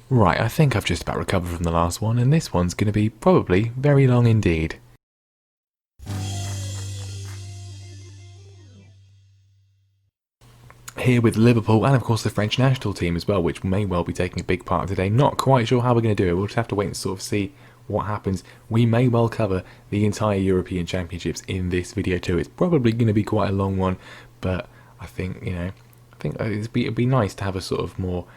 Right, I think I've just about recovered from the last one, and this one's going to be probably very long indeed. Here with Liverpool and of course the French national team as well, which may well be taking a big part today. Not quite sure how we're going to do it. We'll just have to wait and sort of see what happens. We may well cover the entire European Championships in this video too. It's probably going to be quite a long one, but I think it'd be nice to have a sort of more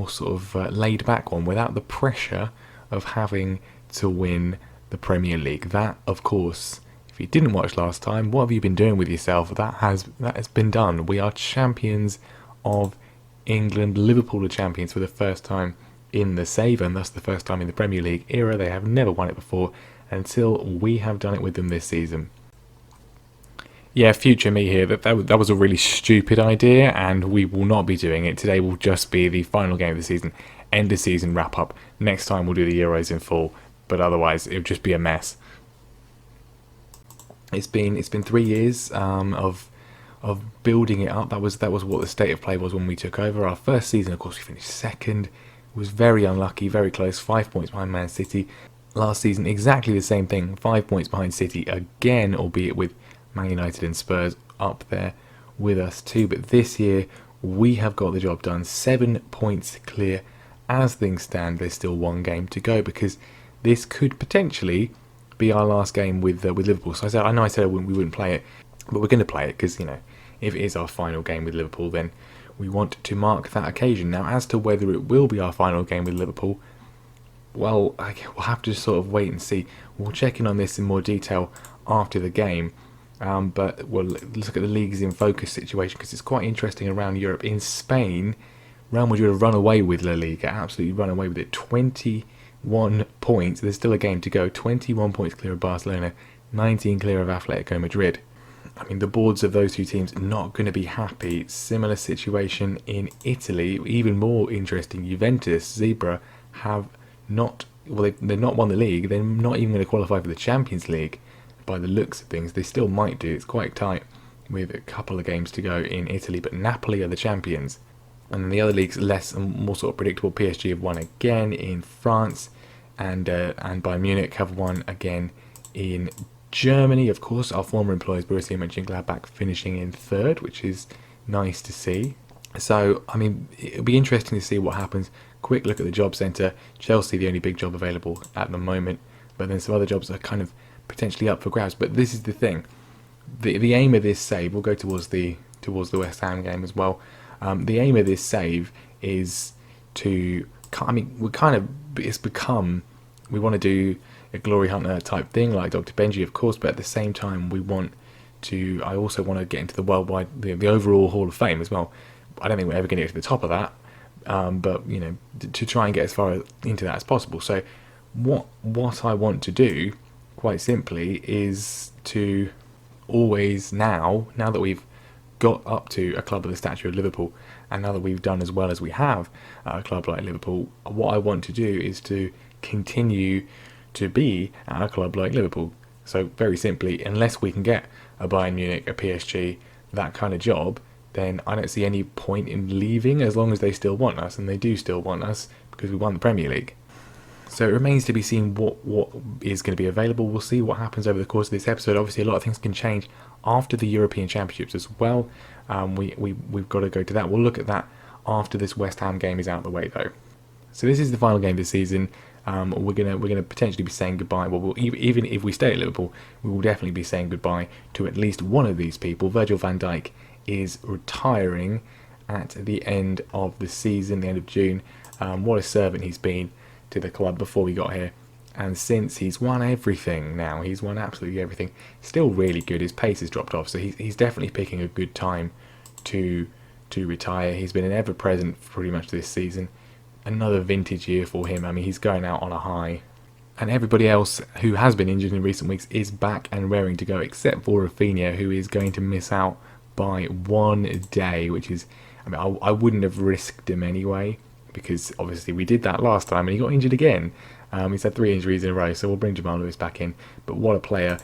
sort of laid back one without the pressure of having to win the Premier League. That, of course, if you didn't watch last time, what have you been doing with yourself? That has been done. We are champions of England. Liverpool are champions for the first time in the Save, and thus the first time in the Premier League era. They have never won it before until we have done it with them this season. Yeah, future me here, that was a really stupid idea, and we will not be doing it. Today will just be the final game of the season, end of season wrap up. Next time we'll do the Euros in full, but otherwise it would just be a mess. It's been 3 years of building it up. That was what the state of play was when we took over. Our first season, of course, we finished second. It was very unlucky, very close, 5 points behind Man City. Last season, exactly the same thing, 5 points behind City again, albeit with Man United and Spurs up there with us too. But this year, we have got the job done. 7 points clear. As things stand, there's still one game to go because this could potentially be our last game with Liverpool. So I know I said we wouldn't play it, but we're going to play it because, you know, if it is our final game with Liverpool, then we want to mark that occasion. Now, as to whether it will be our final game with Liverpool, well, we'll have to sort of wait and see. We'll check in on this in more detail after the game. But we'll look at the leagues in focus situation because it's quite interesting around Europe. In Spain, Real Madrid have run away with La Liga, absolutely run away with it. 21 points. There's still a game to go. 21 points clear of Barcelona, 19 clear of Atletico Madrid. I mean, the boards of those two teams are not going to be happy. Similar situation in Italy. Even more interesting, Juventus, Zebra, have not... Well, they've not won the league. They're not even going to qualify for the Champions League. By the looks of things, they still might do. It's quite tight with a couple of games to go in Italy, but Napoli are the champions. And then the other leagues, less and more sort of predictable. PSG have won again in France, and Bayern Munich have won again in Germany. Of course, our former employers, Borussia Monchengladbach, finishing in third, which is nice to see. So, I mean, it'll be interesting to see what happens. Quick look at the job centre. Chelsea, the only big job available at the moment, but then some other jobs are kind of potentially up for grabs. But this is the thing, the aim of this save, we'll go towards the West Ham game as well. The aim of this save is to, I mean, it's become, we want to do a glory hunter type thing like Dr. Benji, of course, but at the same time I also want to get into the worldwide, the overall Hall of Fame as well. I don't think we're ever going to get to the top of that, but you know, to try and get as far into that as possible. So what I want to do, quite simply, is to always now that we've got up to a club of the stature of Liverpool, and now that we've done as well as we have at a club like Liverpool, what I want to do is to continue to be at a club like Liverpool. So very simply, unless we can get a Bayern Munich, a PSG, that kind of job, then I don't see any point in leaving as long as they still want us, and they do still want us because we won the Premier League. So it remains to be seen what is going to be available. We'll see what happens over the course of this episode. Obviously, a lot of things can change after the European Championships as well. We've got to go to that. We'll look at that after this West Ham game is out of the way, though. So this is the final game of the season. We're gonna potentially be saying goodbye. Well, even if we stay at Liverpool, we will definitely be saying goodbye to at least one of these people. Virgil van Dijk is retiring at the end of the season, the end of June. What a servant he's been to the club before we got here, and since he's won everything now, he's won absolutely everything. Still really good. His pace has dropped off, so he's definitely picking a good time to retire. He's been an ever-present for pretty much this season. Another vintage year for him. I mean, he's going out on a high, and everybody else who has been injured in recent weeks is back and raring to go, except for Rafinha, who is going to miss out by 1 day, which is, I mean, I wouldn't have risked him anyway, because obviously we did that last time and he got injured again. He's had 3 injuries in a row, so we'll bring Jamal Lewis back in. But what a player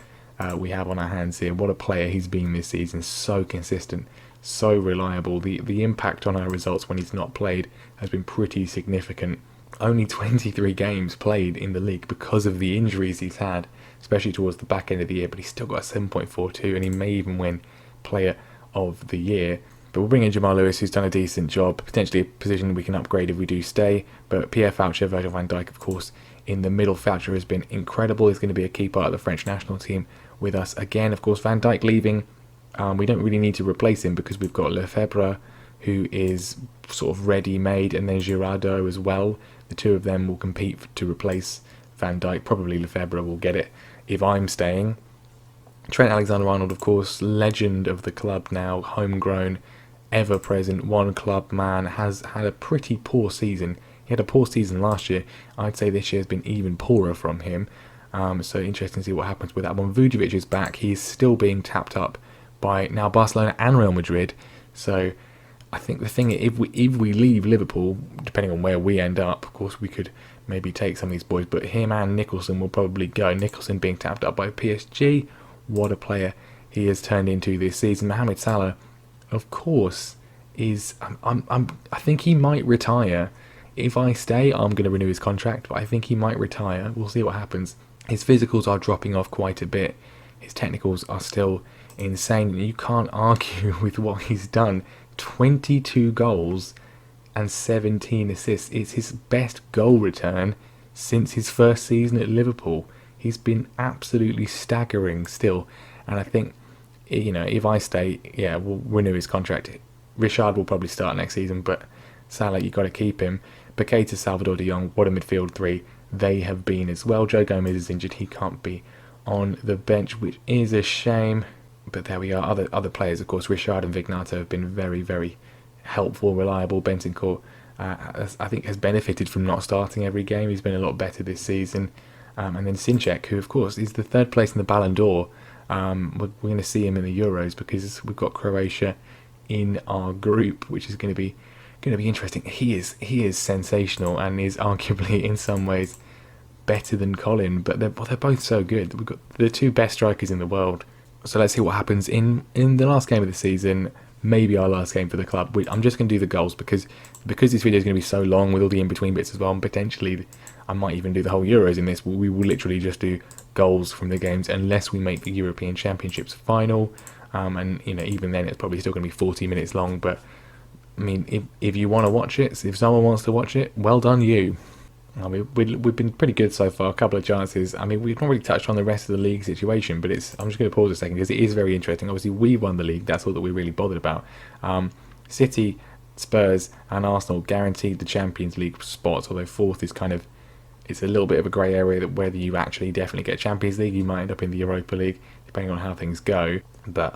we have on our hands here. What a player he's been this season. So consistent, so reliable. The impact on our results when he's not played has been pretty significant. only 23 games played in the league because of the injuries he's had, especially towards the back end of the year, but he's still got a 7.42 and he may even win Player of the Year. But we'll bring in Jamal Lewis, who's done a decent job, potentially a position we can upgrade if we do stay. But Pierre Foucher, Virgil van Dijk, of course, in the middle. Foucher has been incredible. He's going to be a key part of the French national team with us again. Of course, Van Dijk leaving, we don't really need to replace him because we've got Lefebvre, who is sort of ready-made, and then Girardot as well. The two of them will compete to replace Van Dijk. Probably Lefebvre will get it if I'm staying. Trent Alexander-Arnold, of course, legend of the club now, homegrown, ever-present, one-club man, has had a pretty poor season. He had a poor season last year. I'd say this year has been even poorer from him. So interesting to see what happens with that one. Vujovic is back. He's still being tapped up by now Barcelona and Real Madrid. So I think the thing is, if we leave Liverpool, depending on where we end up, of course we could maybe take some of these boys, but him and Nicholson will probably go. Nicholson being tapped up by PSG. What a player he has turned into this season. Mohamed Salah, of course, is I think he might retire. If I stay, I'm going to renew his contract, but I think he might retire. We'll see what happens. His physicals are dropping off quite a bit. His technicals are still insane. You can't argue with what he's done. 22 goals and 17 assists. It's his best goal return since his first season at Liverpool. He's been absolutely staggering still. And I think, if I stay, we'll renew his contract. Richard will probably start next season, but Salah, you've got to keep him. Paqueta, Salvador de Jong, what a midfield three they have been as well. Joe Gomez is injured. He can't be on the bench, which is a shame. But there we are. Other players, of course, Richard and Vignato have been very, very helpful, reliable. Bentancur, I think, has benefited from not starting every game. He's been a lot better this season. And then Sinchek, who, of course, is the third place in the Ballon d'Or. We're going to see him in the Euros because we've got Croatia in our group, which is going to be interesting. He is sensational and is arguably in some ways better than Colin, but they're both so good. We've got the two best strikers in the world. So let's see what happens in the last game of the season, maybe our last game for the club. I'm just going to do the goals because this video is going to be so long with all the in-between bits as well, and potentially I might even do the whole Euros in this. We will literally just do goals from the games unless we make the European Championships final, and even then it's probably still going to be 40 minutes long. But I mean, if you want to watch it, if someone wants to watch it, well done you. I mean, we've been pretty good so far, a couple of chances. I mean, we've not really touched on the rest of the league situation, but I'm just going to pause a second because it is very interesting. Obviously, we won the league. That's all that we're really bothered about. City, Spurs and Arsenal guaranteed the Champions League spots, although fourth is it's a little bit of a grey area that whether you actually definitely get Champions League, you might end up in the Europa League, depending on how things go. But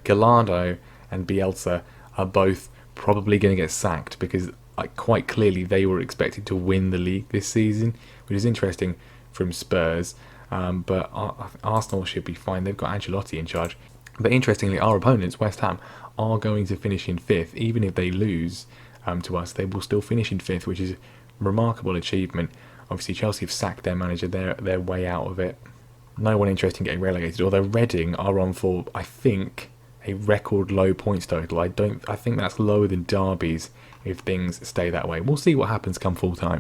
Gallardo and Bielsa are both probably going to get sacked because quite clearly they were expected to win the league this season, which is interesting from Spurs. But Arsenal should be fine. They've got Ancelotti in charge. But interestingly, our opponents, West Ham, are going to finish in fifth. Even if they lose to us, they will still finish in fifth, which is a remarkable achievement. Obviously, Chelsea have sacked their manager. They're way out of it. No one interested in getting relegated, although Reading are on for, I think, a record low points total. I think that's lower than Derby's if things stay that way. We'll see what happens come full time.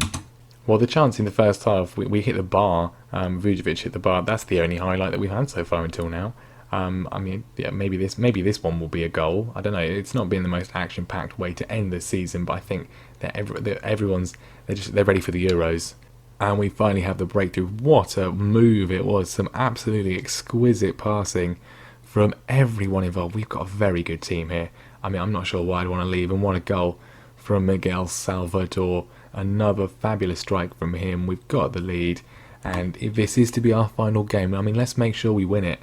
Well, the chance in the first half, we hit the bar. Vujovic hit the bar. That's the only highlight that we've had so far until now. Maybe this one will be a goal. I don't know. It's not been the most action-packed way to end the season, but I think that everyone's they're ready for the Euros. And we finally have the breakthrough. What a move it was. Some absolutely exquisite passing from everyone involved. We've got a very good team here. I mean, I'm not sure why I'd want to leave. And what a goal from Miguel Salvador. Another fabulous strike from him. We've got the lead. And if this is to be our final game, I mean, let's make sure we win it.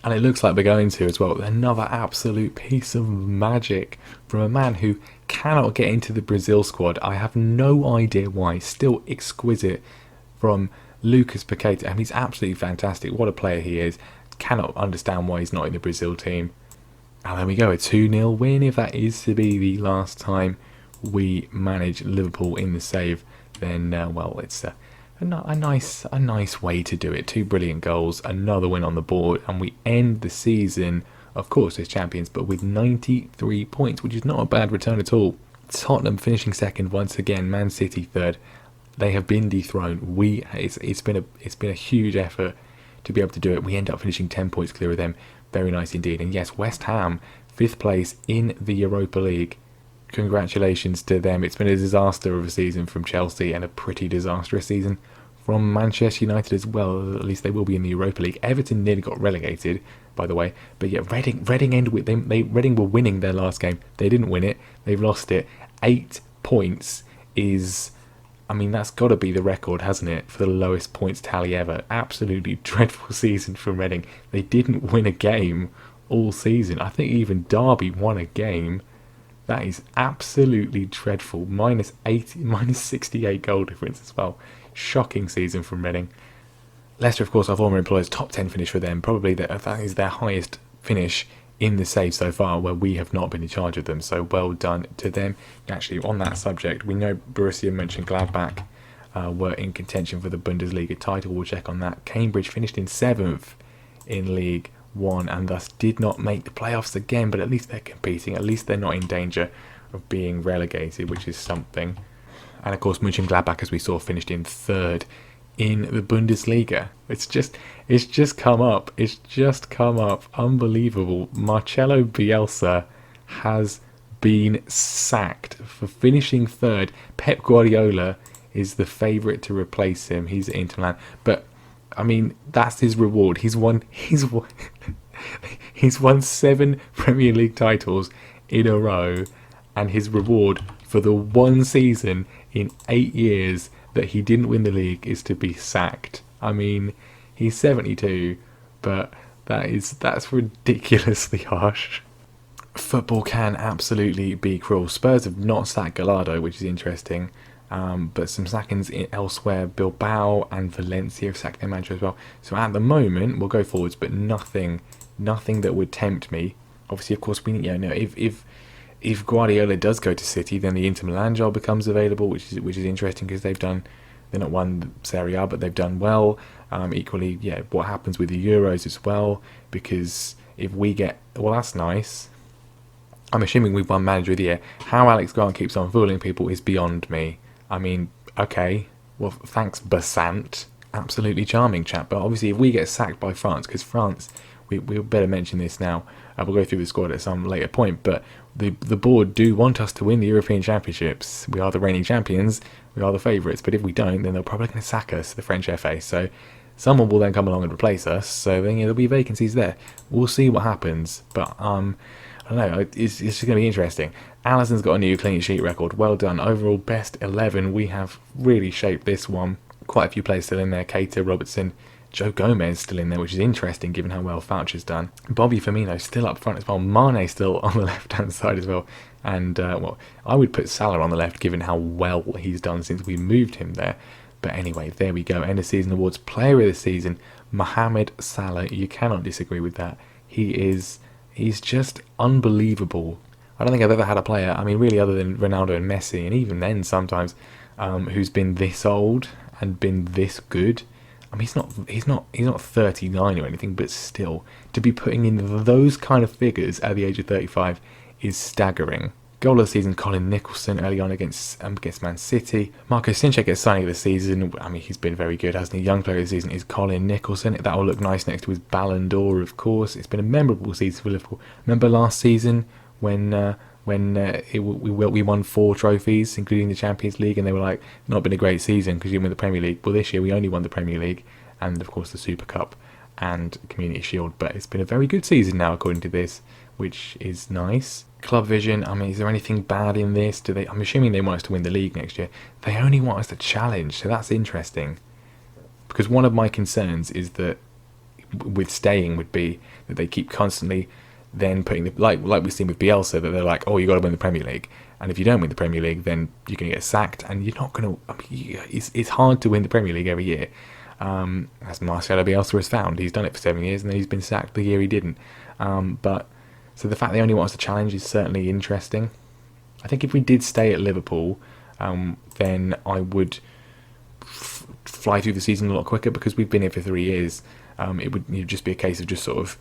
And it looks like we're going to as well. Another absolute piece of magic from a man who cannot get into the Brazil squad. I have no idea why. Still exquisite from Lucas Paqueta. And he's absolutely fantastic. What a player he is. Cannot understand why he's not in the Brazil team. And there we go. A 2-0 win. If that is to be the last time we manage Liverpool in the save, then, it's a nice way to do it. 2 brilliant goals, another win on the board, and we end the season, of course, as champions, but with 93 points, which is not a bad return at all. Tottenham finishing second once again, Man City third. They have been dethroned. It's been a huge effort to be able to do it. We end up finishing 10 points clear of them. Very nice indeed. And yes, West Ham, 5th place in the Europa League. Congratulations to them. It's been a disaster of a season from Chelsea and a pretty disastrous season from Manchester United as well. At least they will be in the Europa League. Everton nearly got relegated, by the way. But yeah, Reading ended with Reading were winning their last game. They didn't win it. They've lost it. 8 points is, I mean, that's got to be the record, hasn't it, for the lowest points tally ever. Absolutely dreadful season from Reading. They didn't win a game all season. I think even Derby won a game. That is absolutely dreadful. Minus 68 goal difference as well. Shocking season from Reading. Leicester, of course, our former employers, top 10 finish for them. Probably that is their highest finish in the save so far, where we have not been in charge of them. So well done to them. Actually, on that subject, we know Borussia Monchengladbach were in contention for the Bundesliga title. We'll check on that. Cambridge finished in 7th in League One and thus did not make the playoffs again, but at least they're competing. At least they're not in danger of being relegated, which is something. And of course, Mönchengladbach, as we saw, finished in 3rd in the Bundesliga. It's just come up. It's just come up. Unbelievable. Marcelo Bielsa has been sacked for finishing 3rd. Pep Guardiola is the favourite to replace him. He's at Inter Milan, but I mean, that's his reward. He's won 7 Premier League titles in a row, and his reward for the one season in 8 years that he didn't win the league is to be sacked. I mean, he's 72, but that's ridiculously harsh. Football can absolutely be cruel. Spurs have not sacked Gallardo, which is interesting. But some sackings elsewhere. Bilbao and Valencia have sacked their manager as well. So at the moment, we'll go forwards, but nothing that would tempt me. Obviously, of course, we if Guardiola does go to City, then the Inter Milan job becomes available, which is interesting because they're not won Serie A, but they've done well. Equally, yeah, what happens with the Euros as well? Because if we get, well, that's nice. I'm assuming we've won Manager of the Year. How Alex Grant keeps on fooling people is beyond me. I mean, okay, well, thanks, Bassant. Absolutely charming chap. But obviously, if we get sacked by France, because France, we'll better mention this now. We'll go through the squad at some later point. But the board do want us to win the European Championships. We are the reigning champions. We are the favourites. But if we don't, then they're probably going to sack us, the French FA. So someone will then come along and replace us. So then there'll be vacancies there. We'll see what happens. But I don't know. It's just going to be interesting. Alisson's got a new clean sheet record. Well done. Overall, best 11. We have really shaped this one. Quite a few players still in there. Keita, Robertson, Joe Gomez still in there, which is interesting given how well Foucher's done. Bobby Firmino still up front as well. Mane still on the left-hand side as well. And, I would put Salah on the left given how well he's done since we moved him there. But anyway, there we go. End of season awards. Player of the season, Mohamed Salah. You cannot disagree with that. He's just unbelievable. I don't think I've ever had a player, I mean, really other than Ronaldo and Messi, and even then sometimes, who's been this old and been this good. I mean, he's not 39 or anything, but still, to be putting in those kind of figures at the age of 35 is staggering. Goal of the season, Colin Nicholson early on against Man City. Marco Sinchek gets signing of the season. I mean, he's been very good, hasn't he? Young player of the season is Colin Nicholson. That will look nice next to his Ballon d'Or, of course. It's been a memorable season for Liverpool. Remember last season when we won 4 trophies, including the Champions League, and they were like, not been a great season because you didn't win the Premier League. Well, this year we only won the Premier League and, of course, the Super Cup and Community Shield. But it's been a very good season now, according to this, which is nice. Club Vision, I mean, is there anything bad in this? I'm assuming they want us to win the league next year. They only want us to challenge, so that's interesting. Because one of my concerns is that with staying would be that they keep constantly then putting like we've seen with Bielsa, that they're like, oh, you got to win the Premier League, and if you don't win the Premier League, then you're going to get sacked, and you're not going to. I mean, it's hard to win the Premier League every year, as Marcelo Bielsa has found. He's done it for 7 years, and then he's been sacked the year he didn't. But so the fact they only want us to challenge is certainly interesting. I think if we did stay at Liverpool, then I would fly through the season a lot quicker because we've been here for 3 years. It would just be a case of just sort of.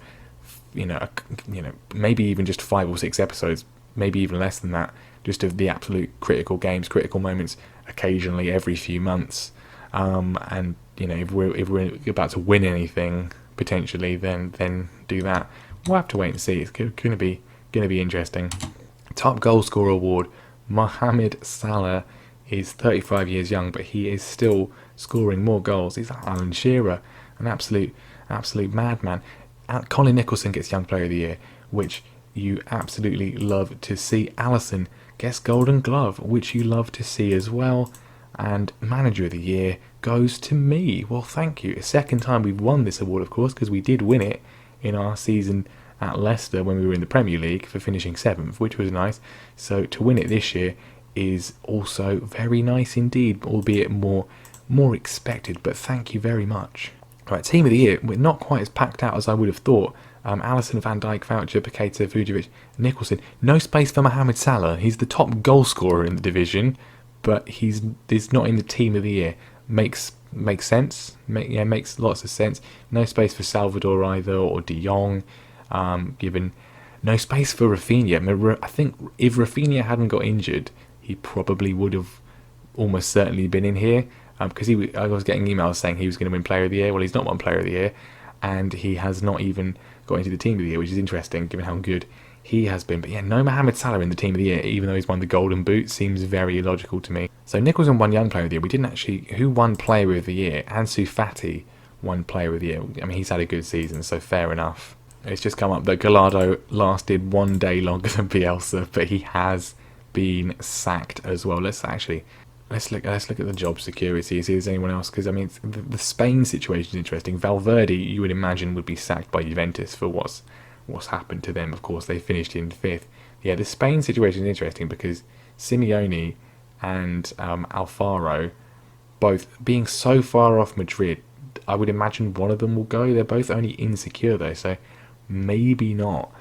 Maybe even just 5 or 6 episodes, maybe even less than that, just of the absolute critical games, critical moments occasionally every few months. And if we're about to win anything potentially, then do that. We'll have to wait and see. It's going to be interesting. Top goal scorer award. Mohamed Salah is 35 years young, but he is still scoring more goals. He's like Alan Shearer, an absolute madman. Colin Nicholson gets Young Player of the Year, which you absolutely love to see. Alisson gets Golden Glove, which you love to see as well. And Manager of the Year goes to me. Well, thank you. A second time we've won this award, of course, because we did win it in our season at Leicester when we were in the Premier League for finishing 7th, which was nice. So to win it this year is also very nice indeed, albeit more expected, but thank you very much. Right, Team of the Year, we're not quite as packed out as I would have thought. Alisson, Van Dijk, Voucher, Paqueta, Vujovic, Nicholson. No space for Mohamed Salah. He's the top goal scorer in the division, but he's not in the Team of the Year. Makes sense. Makes lots of sense. No space for Salvador either, or De Jong. Given no space for Rafinha. I think if Rafinha hadn't got injured, he probably would have almost certainly been in here, because I was getting emails saying he was going to win Player of the Year. Well, he's not won Player of the Year, and he has not even got into the Team of the Year, which is interesting given how good he has been. But yeah, no Mohamed Salah in the Team of the Year, even though he's won the Golden Boot, seems very illogical to me. So Nicholson won Young Player of the Year. We didn't actually... Who won Player of the Year? Ansu Fati won Player of the Year. I mean, he's had a good season, so fair enough. It's just come up that Gallardo lasted 1 day longer than Bielsa, but he has been sacked as well. Let's look at the job security, see if there's anyone else, because I mean the Spain situation is interesting. Valverde, you would imagine, would be sacked by Juventus for what's happened to them. Of course, they finished in 5th. Yeah, the Spain situation is interesting because Simeone and Alfaro, both being so far off Madrid, I would imagine one of them will go. They're both only insecure though, so maybe not.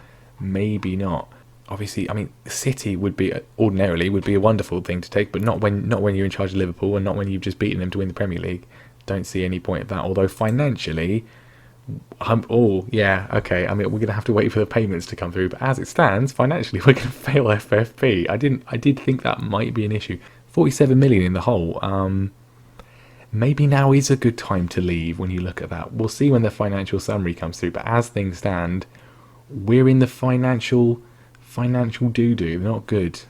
Obviously, I mean, City would be a wonderful thing to take, but not when you're in charge of Liverpool and not when you've just beaten them to win the Premier League. Don't see any point of that. Although financially, I mean, we're going to have to wait for the payments to come through. But as it stands, financially, we're going to fail FFP. I did think that might be an issue. 47 million in the hole. Maybe now is a good time to leave when you look at that. We'll see when the financial summary comes through. But as things stand, we're in the financial doo-doo. Not good.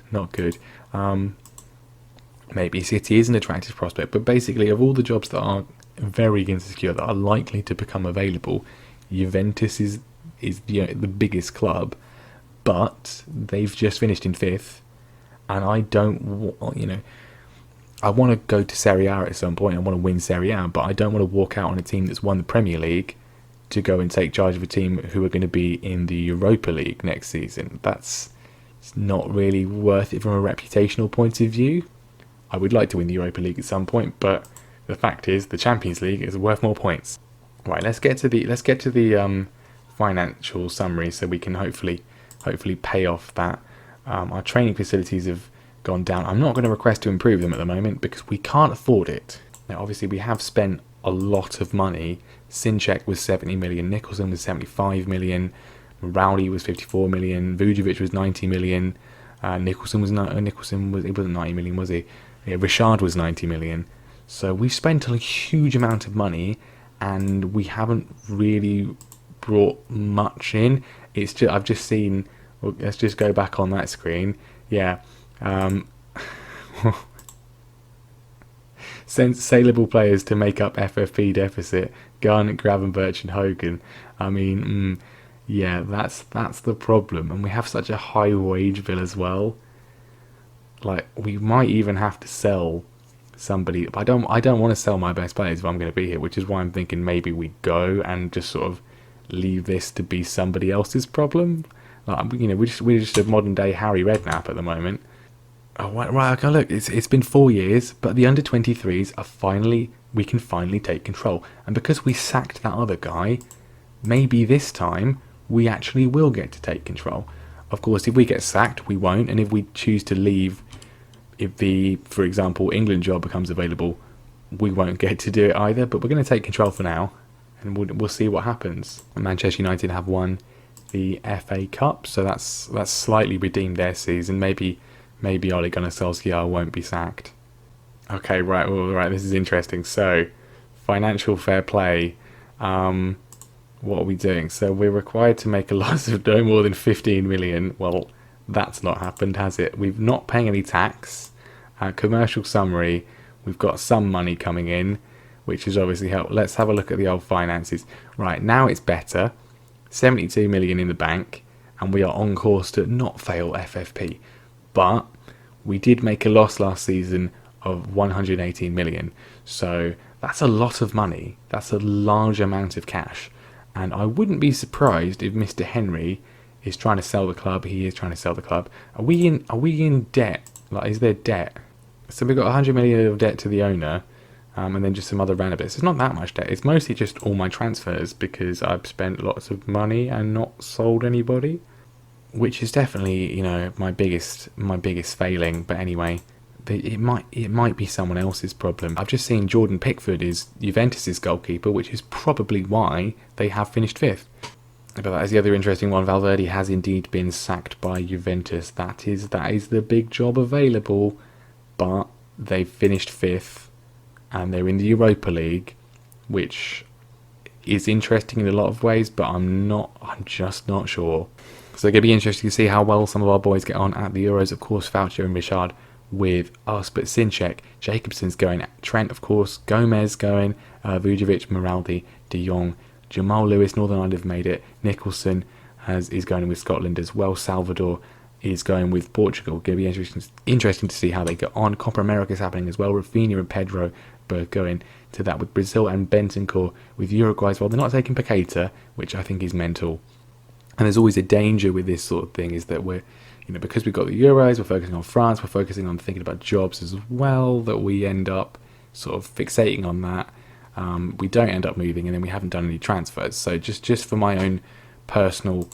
Maybe City is an attractive prospect, but basically of all the jobs that are very insecure, that are likely to become available, Juventus is the biggest club, but they've just finished in 5th, and I don't, I want to go to Serie A at some point. I want to win Serie A, but I don't want to walk out on a team that's won the Premier League to go and take charge of a team who are going to be in the Europa League next season. It's not really worth it from a reputational point of view. I would like to win the Europa League at some point, but the fact is the Champions League is worth more points. Right, let's get to the financial summary so we can hopefully pay off that. Our training facilities have gone down. I'm not going to request to improve them at the moment because we can't afford it. Now, obviously, we have spent a lot of money. Sinchek was 70 million, Nicholson was 75 million, Rowley was 54 million, Vujovic was 90 million, Nicholson wasn't 90 million, was he? Yeah, Richard was 90 million. So we've spent a huge amount of money and we haven't really brought much in. It's just, I've just seen, well, let's just go back on that screen. Yeah. Saleable players to make up FFP deficit: Garnett, Gravenberch and Hogan. I mean, yeah, that's the problem. And we have such a high wage bill as well. Like, we might even have to sell somebody. I don't want to sell my best players if I'm going to be here, which is why I'm thinking maybe we go and just sort of leave this to be somebody else's problem. Like, we're just a modern day Harry Redknapp at the moment. Oh, right, okay, look, it's been 4 years, but the under-23s are we can finally take control. And because we sacked that other guy, maybe this time we actually will get to take control. Of course, if we get sacked, we won't. And if we choose to leave, if for example, England job becomes available, we won't get to do it either. But we're going to take control for now, and we'll see what happens. Manchester United have won the FA Cup, so that's slightly redeemed their season. Maybe Ole Gunnar Solskjaer won't be sacked. Okay, right. Well, right. This is interesting. So, financial fair play. What are we doing? So we're required to make a loss of no more than 15 million. Well, that's not happened, has it? We've not paying any tax. Commercial summary. We've got some money coming in, which has obviously helped. Let's have a look at the old finances. Right, now it's better. 72 million in the bank, and we are on course to not fail FFP. But we did make a loss last season of 118 million. So that's a lot of money. That's a large amount of cash. And I wouldn't be surprised if Mr. Henry is trying to sell the club. He is trying to sell the club. Are we in debt? Like, is there debt? So we've got 100 million of debt to the owner, and then just some other random bits. It's not that much debt. It's mostly just all my transfers because I've spent lots of money and not sold anybody, which is definitely, my biggest failing. But anyway, it might be someone else's problem. I've just seen Jordan Pickford is Juventus's goalkeeper, which is probably why they have finished fifth. But that is the other interesting one. Valverde has indeed been sacked by Juventus. That is the big job available. But they've finished fifth, and they're in the Europa League, which is interesting in a lot of ways. But I'm just not sure. So it's going to be interesting to see how well some of our boys get on at the Euros. Of course, Faucio and Richard with us, but Sinchek, Jacobson's going, Trent, of course, Gomez going, Vujovic, Moraldi, De Jong, Jamal Lewis, Northern Ireland have made it. Nicholson is going with Scotland as well. Salvador is going with Portugal. Going to be interesting to see how they get on. Copa America is happening as well. Rafinha and Pedro both going to that with Brazil, and Bentancur with Uruguay as well. They're not taking Paqueta, which I think is mental. And there's always a danger with this sort of thing, is that we're, because we've got the Euros, we're focusing on France, we're focusing on thinking about jobs as well, that we end up sort of fixating on that. We don't end up moving, and then we haven't done any transfers. So just for my own personal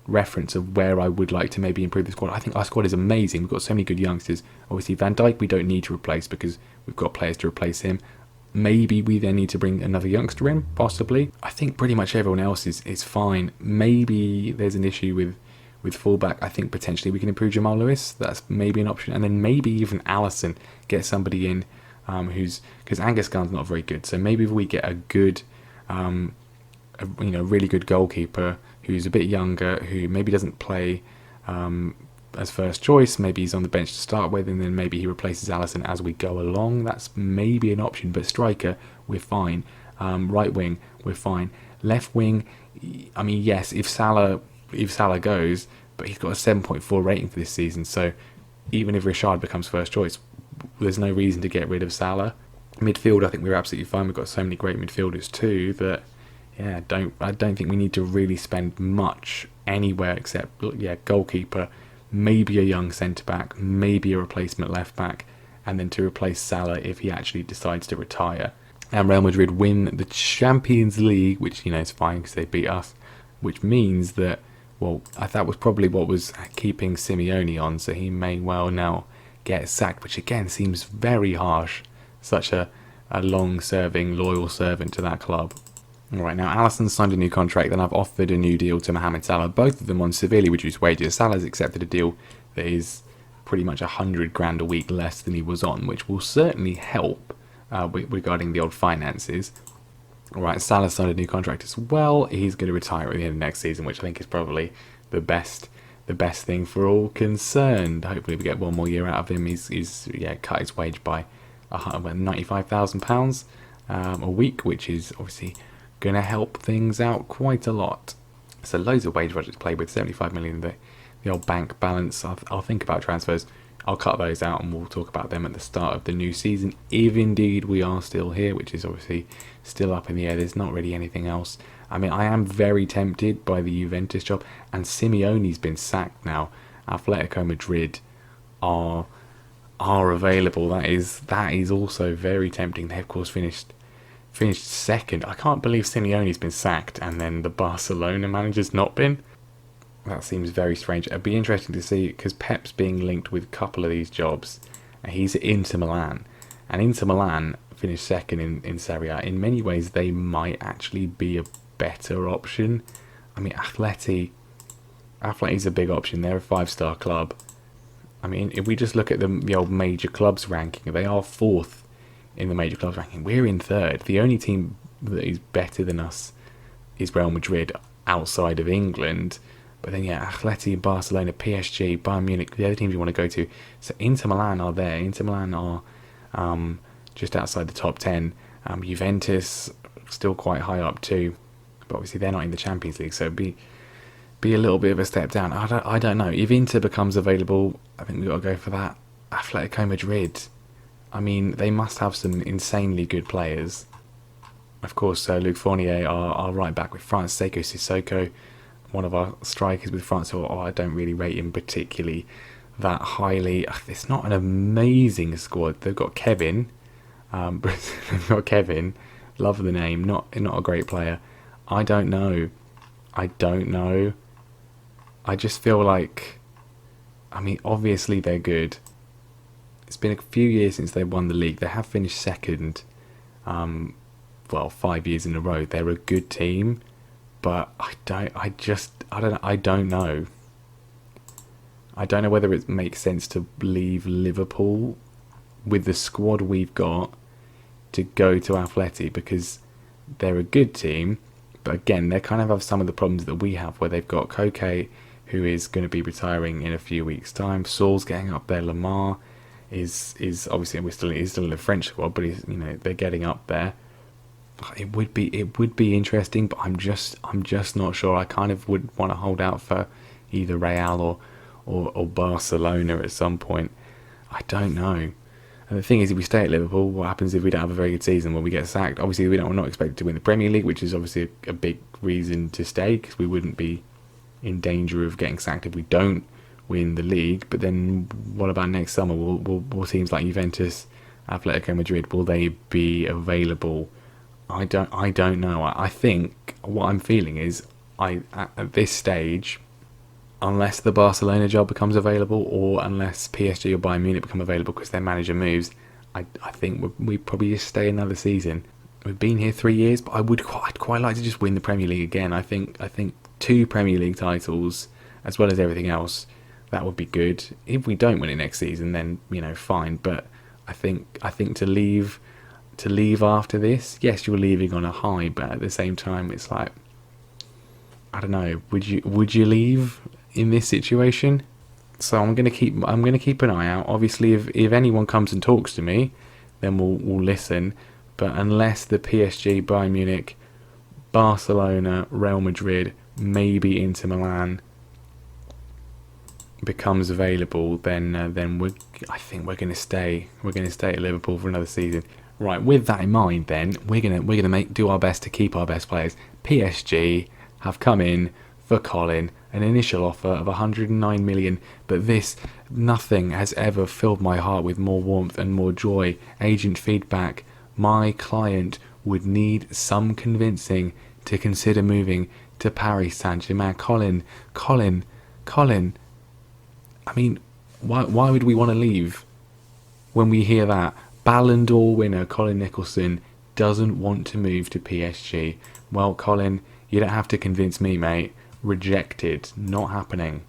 reference of where I would like to maybe improve the squad, I think our squad is amazing. We've got so many good youngsters. Obviously, Van Dijk we don't need to replace because we've got players to replace him. Maybe we then need to bring another youngster in, possibly. I think pretty much everyone else is fine. Maybe there's an issue with fullback. I think potentially we can improve Jamal Lewis. That's maybe an option. And then maybe even Alisson, get somebody in because Angus Gunn's not very good. So maybe if we get a good, really good goalkeeper who's a bit younger, who maybe doesn't play as first choice, maybe he's on the bench to start with, and then maybe he replaces Alisson as we go along. That's maybe an option. But striker, we're fine. Right wing, we're fine. Left wing, I mean, yes, if Salah goes, but he's got a 7.4 rating for this season, so even if Richard becomes first choice, there's no reason to get rid of Salah. Midfield, I think we're absolutely fine. We've got so many great midfielders too that I don't think we need to really spend much anywhere except goalkeeper, maybe a young centre back, maybe a replacement left back, and then to replace Salah if he actually decides to retire. And Real Madrid win the Champions League, which is fine because they beat us, which means that, that was probably what was keeping Simeone on, so he may well now get sacked, which again seems very harsh. Such a long-serving, loyal servant to that club. Alright, now Alisson signed a new contract, then I've offered a new deal to Mohamed Salah, both of them on severely reduced wages. Salah's accepted a deal that is pretty much 100 grand a week less than he was on, which will certainly help regarding the old finances. Alright, Salah signed a new contract as well. He's going to retire at the end of next season, which I think is probably the best thing for all concerned. Hopefully we get one more year out of him. He's cut his wage by £95,000 a week, which is obviously going to help things out quite a lot. So loads of wage budget to play with. 75 million the old bank balance. I'll think about transfers. I'll cut those out and we'll talk about them at the start of the new season, if indeed we are still here, which is obviously still up in the air. There's not really anything else. I mean, I am very tempted by the Juventus job, and Simeone's been sacked now. Atletico Madrid are available. That is also very tempting. They of course finished second. I can't believe Simeone's been sacked and then the Barcelona manager's not been. That seems very strange. It'd be interesting to see, because Pep's being linked with a couple of these jobs. He's at Inter Milan, and Inter Milan finished second in Serie A. In many ways, they might actually be a better option. I mean, Atleti's a big option. They're a 5-star club. I mean, if we just look at the old major clubs ranking, they are 4th in the major clubs ranking. We're in third. The only team that is better than us is Real Madrid outside of England. But then, yeah, Atleti, Barcelona, PSG, Bayern Munich, the other teams you want to go to. So Inter Milan are there. Inter Milan are just outside the top 10. Juventus still quite high up too. But obviously they're not in the Champions League, so it'd be a little bit of a step down. I don't know. If Inter becomes available, I think we've got to go for that. Atletico Madrid, I mean, they must have some insanely good players. Of course, Luc Fournier, our right back with France, Seiko Sissoko, one of our strikers with France, who I don't really rate him particularly that highly. It's not an amazing squad. They've got Kevin. They've got Kevin. Love the name. Not a great player. I don't know. I just feel like, I mean, obviously they're good. It's been a few years since they've won the league. They have finished second, 5 years in a row. They're a good team, but I don't know. I don't know whether it makes sense to leave Liverpool with the squad we've got to go to Atleti, because they're a good team, but again, they kind of have some of the problems that we have, where they've got Koke, who is going to be retiring in a few weeks' time. Saul's getting up there. Lamar is obviously he's still in the French squad, but they're getting up there. It would be interesting, but I'm just not sure. I kind of would want to hold out for either Real or Barcelona at some point. I don't know. And the thing is, if we stay at Liverpool, what happens if we don't have a very good season? Well, we get sacked. Obviously, we're not expected to win the Premier League, which is obviously a big reason to stay, because we wouldn't be in danger of getting sacked if we don't win the league. But then what about next summer? Will teams like Juventus, Atletico Madrid, will they be available? I don't know. I think what I'm feeling is, at this stage, unless the Barcelona job becomes available, or unless PSG or Bayern Munich become available because their manager moves, I think we probably just stay another season. We've been here 3 years, but I'd quite like to just win the Premier League again. I think 2 Premier League titles, as well as everything else, that would be good. If we don't win it next season, then fine. But I think to leave after this, yes, you're leaving on a high, but at the same time, it's like, I don't know. Would you leave in this situation? So I'm gonna keep an eye out. Obviously, if anyone comes and talks to me, then we'll listen. But unless the PSG, Bayern Munich, Barcelona, Real Madrid, maybe Inter Milan becomes available, then I think we're gonna stay. We're gonna stay at Liverpool for another season. Right. With that in mind, then we're gonna do our best to keep our best players. PSG have come in for Colin, an initial offer of 109 million, but nothing has ever filled my heart with more warmth and more joy. Agent feedback: my client would need some convincing to consider moving to Paris Saint-Germain. Colin. I mean, why would we want to leave when we hear that? Ballon d'Or winner Colin Nicholson doesn't want to move to PSG. Well, Colin, you don't have to convince me, mate. Rejected. Not happening.